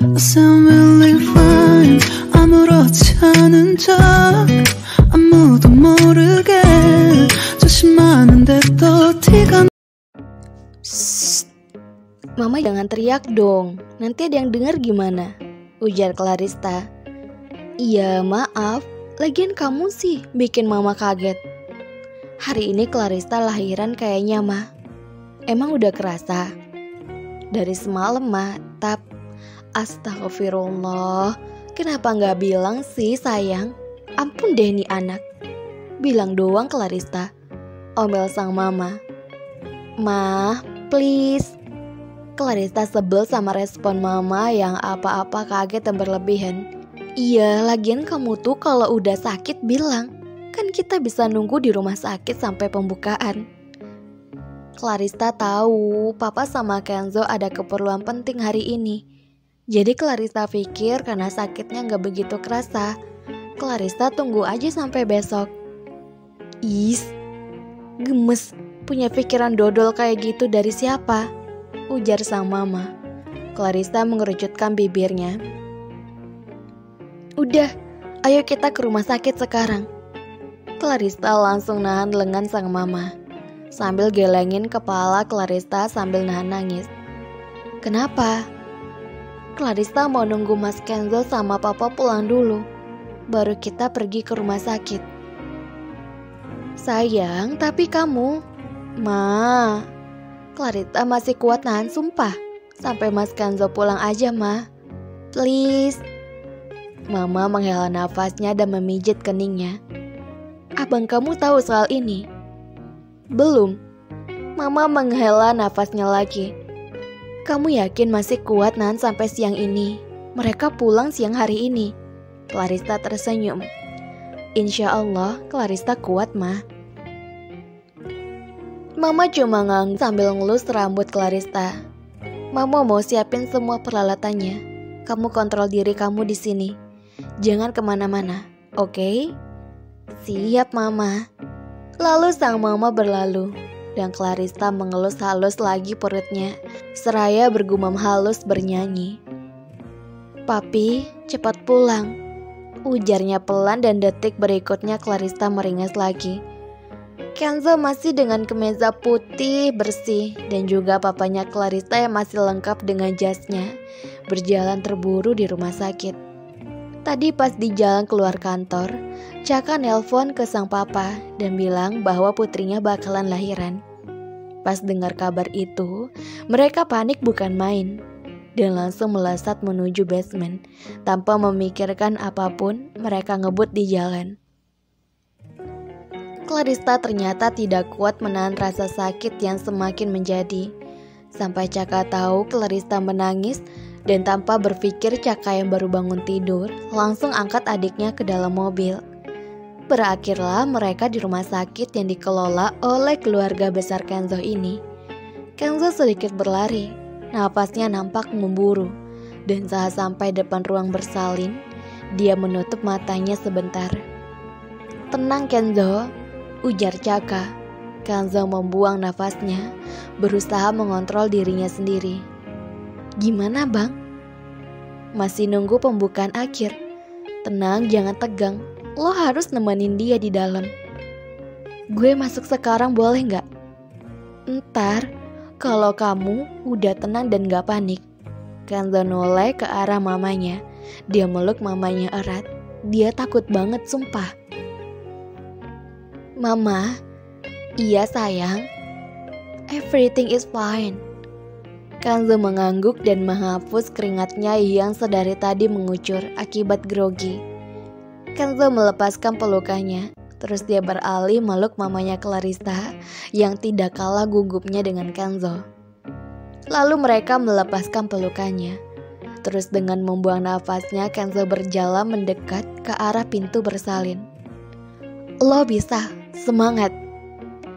I sound really fine. 아무렇지 않은 척 아무도 모르게 조심하는데 또 티가. Mama jangan teriak dong, nanti ada yang dengar gimana? Ujar Clarista. Iya maaf, lagian kamu sih bikin mama kaget. Hari ini Clarista lahiran kayaknya mah. Emang udah kerasa? Dari semalam mah, astagfirullah. Kenapa gak bilang sih sayang? Ampun deh nih anak. Bilang doang Clarista, omel sang mama. Ma, please. Clarista sebel sama respon mama yang apa-apa kaget dan berlebihan. Iya, lagian kamu tuh kalau udah sakit bilang. Kan kita bisa nunggu di rumah sakit sampai pembukaan. Clarista tahu papa sama Kenzo ada keperluan penting hari ini. Jadi Clarista pikir karena sakitnya gak begitu kerasa, Clarista tunggu aja sampai besok. Gemes, punya pikiran dodol kayak gitu dari siapa? Ujar sang mama. Clarista mengerucutkan bibirnya. Udah, ayo kita ke rumah sakit sekarang. Clarista langsung nahan lengan sang mama, sambil gelengin kepala Clarista sambil nahan nangis. Kenapa? Clarista mau nunggu Mas Kenzo sama papa pulang dulu, baru kita pergi ke rumah sakit. Sayang, tapi kamu... Ma, Clarista masih kuat nahan sumpah. Sampai Mas Kenzo pulang aja, Ma. Please. Mama menghela nafasnya dan memijit keningnya. Abang kamu tahu soal ini? Belum. Mama menghela nafasnya lagi. Kamu yakin masih kuat nahan sampai siang ini? Mereka pulang siang hari ini. Clarista tersenyum. Insya Allah, Clarista kuat, Ma. Mama cuma ngangguk sambil ngelus rambut Clarista. Mama mau siapin semua peralatannya. Kamu kontrol diri kamu di sini. Jangan kemana-mana, oke? Siap, Mama. Lalu sang mama berlalu, dan Clarista mengelus halus lagi perutnya, seraya bergumam halus bernyanyi. Papi, cepat pulang. Ujarnya pelan dan detik berikutnya Clarista meringis lagi. Kenzo masih dengan kemeja putih bersih dan juga papanya Clarista yang masih lengkap dengan jasnya berjalan terburu di rumah sakit. Tadi pas di jalan keluar kantor, Caka nelpon ke sang papa dan bilang bahwa putrinya bakalan lahiran. Pas dengar kabar itu, mereka panik bukan main dan langsung melesat menuju basement. Tanpa memikirkan apapun, mereka ngebut di jalan. Clarista ternyata tidak kuat menahan rasa sakit yang semakin menjadi. Sampai Caka tahu Clarista menangis dan tanpa berpikir Caka yang baru bangun tidur langsung angkat adiknya ke dalam mobil. Berakhirlah mereka di rumah sakit yang dikelola oleh keluarga besar Kenzo ini. Kenzo sedikit berlari, napasnya nampak memburu, dan saat sampai depan ruang bersalin, dia menutup matanya sebentar. Tenang Kenzo, ujar Caka. Kenzo membuang nafasnya, berusaha mengontrol dirinya sendiri. Gimana bang? Masih nunggu pembukaan akhir. Tenang, jangan tegang. Lo harus nemenin dia di dalam. Gue masuk sekarang boleh gak? Ntar, kalau kamu udah tenang dan gak panik. Kenzo noleh ke arah mamanya. Dia meluk mamanya erat. Dia takut banget sumpah. Mama, iya sayang. Everything is fine. Kenzo mengangguk dan menghapus keringatnya yang sedari tadi mengucur akibat grogi. Kenzo melepaskan pelukannya, terus dia beralih meluk mamanya Clarista yang tidak kalah gugupnya dengan Kenzo. Lalu mereka melepaskan pelukannya. Terus dengan membuang nafasnya, Kenzo berjalan mendekat ke arah pintu bersalin. Lo bisa, semangat.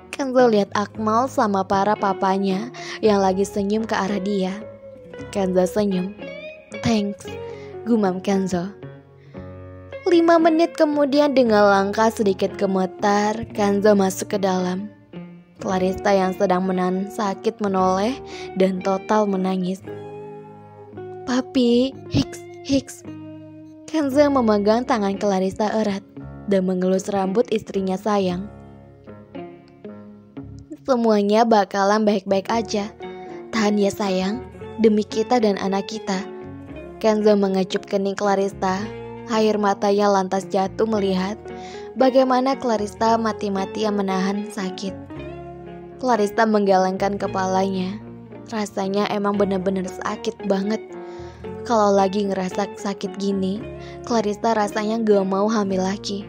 Kenzo lihat Akmal sama para papanya yang lagi senyum ke arah dia. Kenzo senyum. Thanks, gumam Kenzo. 5 menit kemudian dengan langkah sedikit gemetar, Kenzo masuk ke dalam. Clarista yang sedang menahan sakit menoleh dan total menangis. Papi, Hiks. Kenzo memegang tangan Clarissa erat dan mengelus rambut istrinya sayang. Semuanya bakalan baik-baik aja. Tahan ya sayang, demi kita dan anak kita. Kenzo mengecup kening Clarissa. Air matanya lantas jatuh melihat bagaimana Clarissa mati-matian menahan sakit. Clarissa menggelengkan kepalanya. Rasanya emang bener-bener sakit banget. Kalau lagi ngerasa sakit gini, Clarissa rasanya gak mau hamil lagi.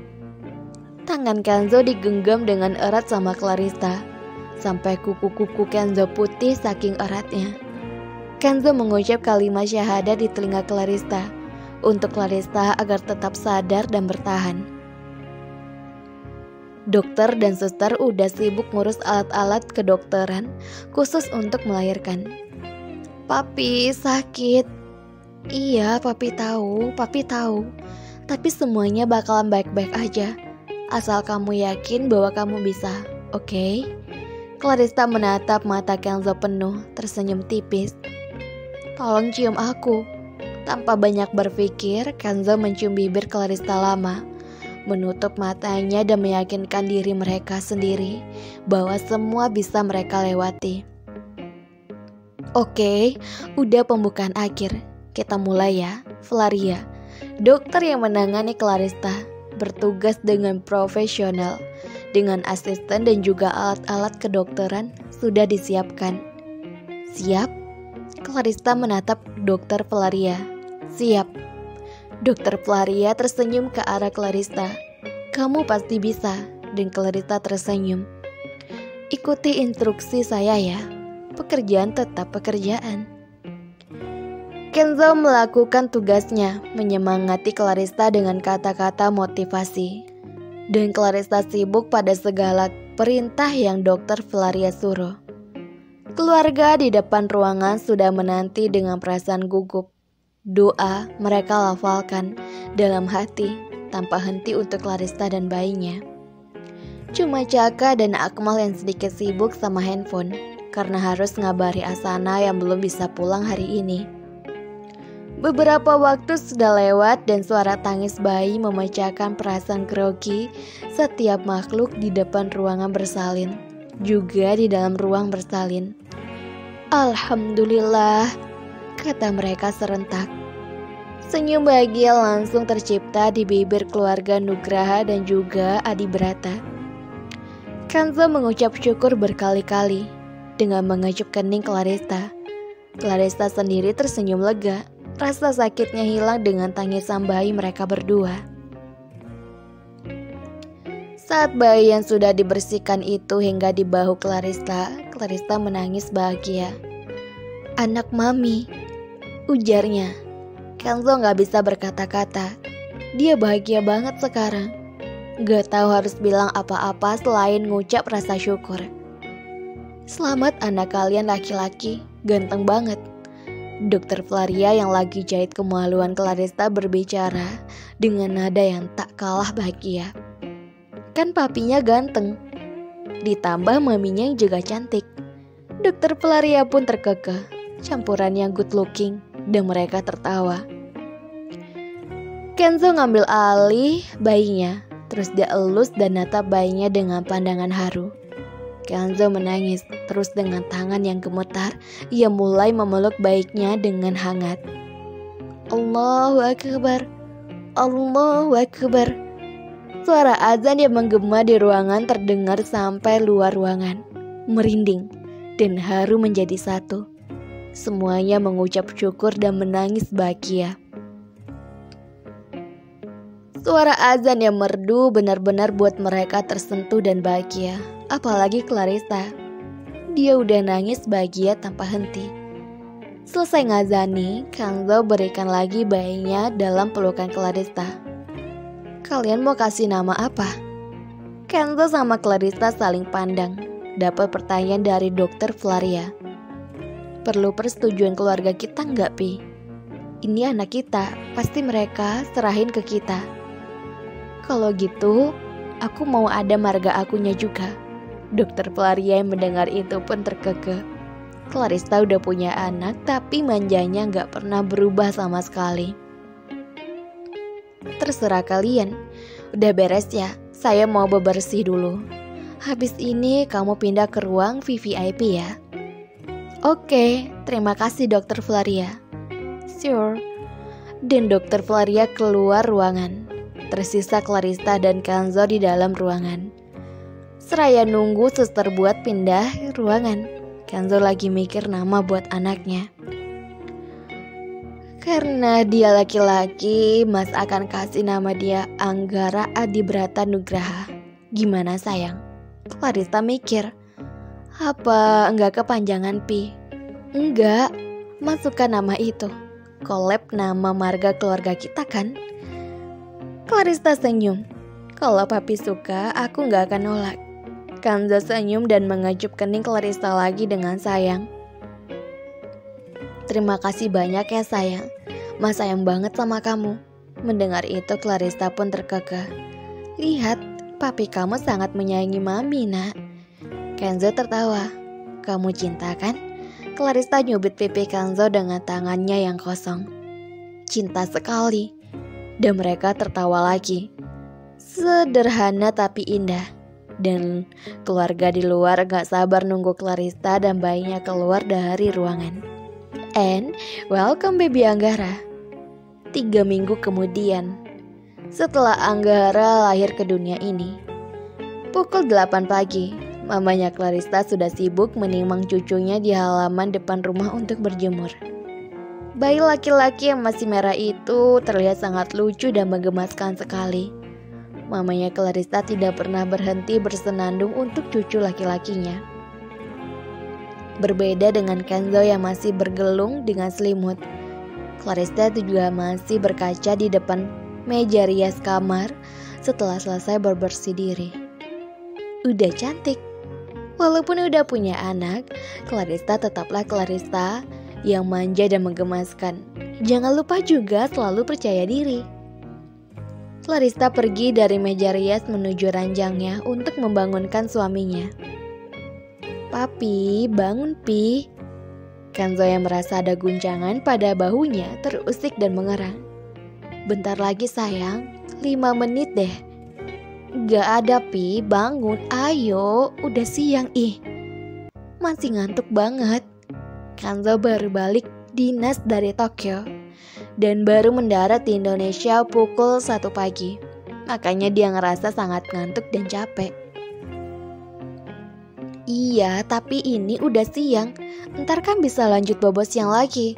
Tangan Kenzo digenggam dengan erat sama Clarissa, sampai kuku-kuku Kenzo putih saking eratnya. Kenzo mengucap kalimat syahadat di telinga Clarissa, untuk Clarissa agar tetap sadar dan bertahan. Dokter dan suster udah sibuk ngurus alat-alat kedokteran khusus untuk melahirkan. Papi sakit. Iya, papi tahu. Tapi semuanya bakalan baik-baik aja. Asal kamu yakin bahwa kamu bisa, oke? Clarissa menatap mata Kenzo penuh, tersenyum tipis. Tolong cium aku. Tanpa banyak berpikir, Kenzo mencium bibir Clarissa lama, menutup matanya dan meyakinkan diri mereka sendiri bahwa semua bisa mereka lewati. Oke, udah pembukaan akhir. Kita mulai ya, Flaria. Dokter yang menangani Clarissa bertugas dengan profesional, dengan asisten dan juga alat-alat kedokteran sudah disiapkan. Siap? Clarissa menatap Dokter Flaria. Siap. Dokter Flaria tersenyum ke arah Clarissa. Kamu pasti bisa. Dan Clarissa tersenyum. Ikuti instruksi saya ya. Pekerjaan tetap pekerjaan. Kenzo melakukan tugasnya, menyemangati Clarissa dengan kata-kata motivasi. Dan Clarissa sibuk pada segala perintah yang Dokter Flaria suruh. Keluarga di depan ruangan sudah menanti dengan perasaan gugup. Doa mereka lafalkan dalam hati tanpa henti untuk Clarissa dan bayinya. Cuma Caka dan Akmal yang sedikit sibuk sama handphone karena harus ngabari Asana yang belum bisa pulang hari ini. Beberapa waktu sudah lewat dan suara tangis bayi memecahkan perasaan grogi setiap makhluk di depan ruangan bersalin, juga di dalam ruang bersalin. Alhamdulillah, kata mereka serentak. Senyum bahagia langsung tercipta di bibir keluarga Nugraha dan juga Adi Brata. Kenzo mengucap syukur berkali-kali dengan mengecup kening Clarissa. Clarissa sendiri tersenyum lega. Rasa sakitnya hilang dengan tangisan bayi mereka berdua. Saat bayi yang sudah dibersihkan itu hingga di bahu Clarissa, Clarissa menangis bahagia. Anak mami, ujarnya. Kenzo gak bisa berkata-kata. Dia bahagia banget sekarang. Gak tahu harus bilang apa-apa selain ngucap rasa syukur. Selamat anak kalian laki-laki, ganteng banget. Dokter Flaria yang lagi jahit kemaluan Clarissa berbicara dengan nada yang tak kalah bahagia. Kan papinya ganteng, ditambah maminya yang juga cantik. Dokter Flaria pun terkekeh, campurannya good looking, dan mereka tertawa. Kenzo ngambil alih bayinya, terus dia elus dan natap bayinya dengan pandangan haru. Kenzo menangis, terus dengan tangan yang gemetar, ia mulai memeluk bayinya dengan hangat. Allahu Akbar, Allahu Akbar. Suara azan yang menggema di ruangan terdengar sampai luar ruangan, merinding dan haru menjadi satu. Semuanya mengucap syukur dan menangis bahagia. Suara azan yang merdu benar-benar buat mereka tersentuh dan bahagia. Apalagi Clarissa. Dia udah nangis bahagia tanpa henti. Selesai ngazani, Kenzo berikan lagi bayinya dalam pelukan Clarissa. Kalian mau kasih nama apa? Kenzo sama Clarissa saling pandang. Dapat pertanyaan dari Dokter Flaria. Perlu persetujuan keluarga kita nggak, Pi? Ini anak kita, pasti mereka serahin ke kita. Kalau gitu, aku mau ada marga akunya juga. Dokter Flaria yang mendengar itu pun terkekeh. Clarista udah punya anak, tapi manjanya gak pernah berubah sama sekali. Terserah kalian. Udah beres ya, saya mau bebersih dulu. Habis ini kamu pindah ke ruang VVIP ya. Oke, terima kasih Dokter Flaria. Sure. Dan Dokter Flaria keluar ruangan. Tersisa Clarista dan Kenzo di dalam ruangan. Seraya nunggu suster buat pindah ruangan, Kenzo lagi mikir nama buat anaknya. Karena dia laki-laki, Mas akan kasih nama dia Anggara Adibrata Nugraha. Gimana sayang? Clarista mikir. Apa enggak kepanjangan Pi? Enggak, Mas suka nama itu. Collab nama marga keluarga kita kan? Clarista senyum. Kalau papi suka, aku enggak akan nolak. Kenzo senyum dan mengacup kening Clarista lagi dengan sayang. Terima kasih banyak ya sayang. Mas sayang banget sama kamu. Mendengar itu Clarista pun terkekeh. Lihat, papi kamu sangat menyayangi mami nak. Kenzo tertawa. Kamu cinta kan? Clarista nyubit pipi Kenzo dengan tangannya yang kosong. Cinta sekali. Dan mereka tertawa lagi. Sederhana tapi indah. Dan keluarga di luar gak sabar nunggu Clarista dan bayinya keluar dari ruangan. And welcome baby Anggara. 3 minggu kemudian, setelah Anggara lahir ke dunia ini, pukul 8 pagi, mamanya Clarista sudah sibuk menimang cucunya di halaman depan rumah untuk berjemur. Bayi laki-laki yang masih merah itu terlihat sangat lucu dan menggemaskan sekali. Mamanya Clarista tidak pernah berhenti bersenandung untuk cucu laki-lakinya. Berbeda dengan Kenzo yang masih bergelung dengan selimut, Clarista juga masih berkaca di depan meja rias kamar setelah selesai berbersih diri. Udah cantik. Walaupun udah punya anak, Clarista tetaplah Clarista yang manja dan menggemaskan. Jangan lupa juga selalu percaya diri. Clarista pergi dari meja rias menuju ranjangnya untuk membangunkan suaminya. Papi, bangun Pi. Kenzo yang merasa ada guncangan pada bahunya terusik dan mengerang. Bentar lagi sayang, 5 menit deh. Gak ada Pi, bangun, ayo, udah siang ih. Masih ngantuk banget. Kenzo baru balik dinas dari Tokyo dan baru mendarat di Indonesia pukul 1 pagi. Makanya dia ngerasa sangat ngantuk dan capek. Iya, tapi ini udah siang. Ntar kan bisa lanjut bobo siang lagi.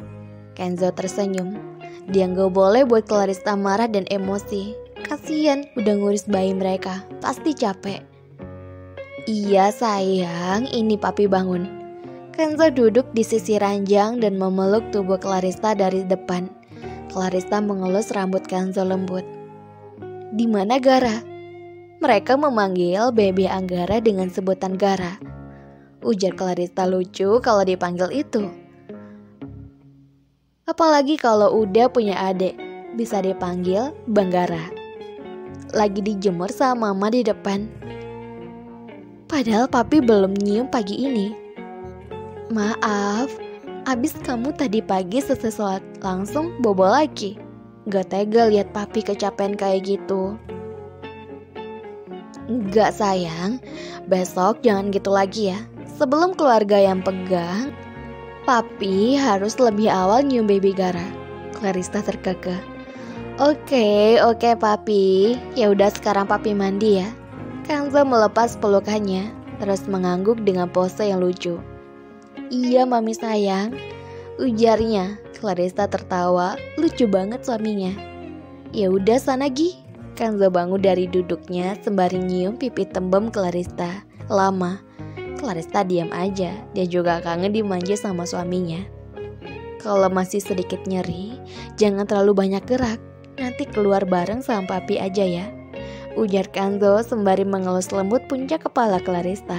Kenzo tersenyum. Dia gak boleh buat Clarista marah dan emosi. Kasian udah ngurus bayi mereka. Pasti capek. Iya sayang, ini papi bangun. Kenzo duduk di sisi ranjang dan memeluk tubuh Clarista dari depan. Clarista mengelus rambut Kenzo lembut. Di mana Gara? Mereka memanggil baby Anggara dengan sebutan Gara. Ujar Clarista lucu kalau dipanggil itu. Apalagi kalau udah punya adik, bisa dipanggil Bang Gara. Lagi dijemur sama mama di depan. Padahal papi belum nyium pagi ini. Maaf, abis kamu tadi pagi selesai sholat langsung bobo lagi. Gak tega lihat papi kecapean kayak gitu. Enggak sayang, besok jangan gitu lagi ya. Sebelum keluarga yang pegang, papi harus lebih awal nyium baby Gara. Clarista terkekeh. Oke papi. Ya udah sekarang papi mandi ya. Kenzo melepas pelukannya, terus mengangguk dengan pose yang lucu. Iya mami sayang, ujarnya. Clarista tertawa, lucu banget suaminya. Ya udah sana Gi. Kenzo bangun dari duduknya sembari nyium pipi tembem Clarista. Lama. Clarista diam aja, dia juga kangen dimanja sama suaminya. Kalau masih sedikit nyeri, jangan terlalu banyak gerak. Nanti keluar bareng sama papi aja ya. Ujar Kenzo sembari mengelus lembut puncak kepala Clarista.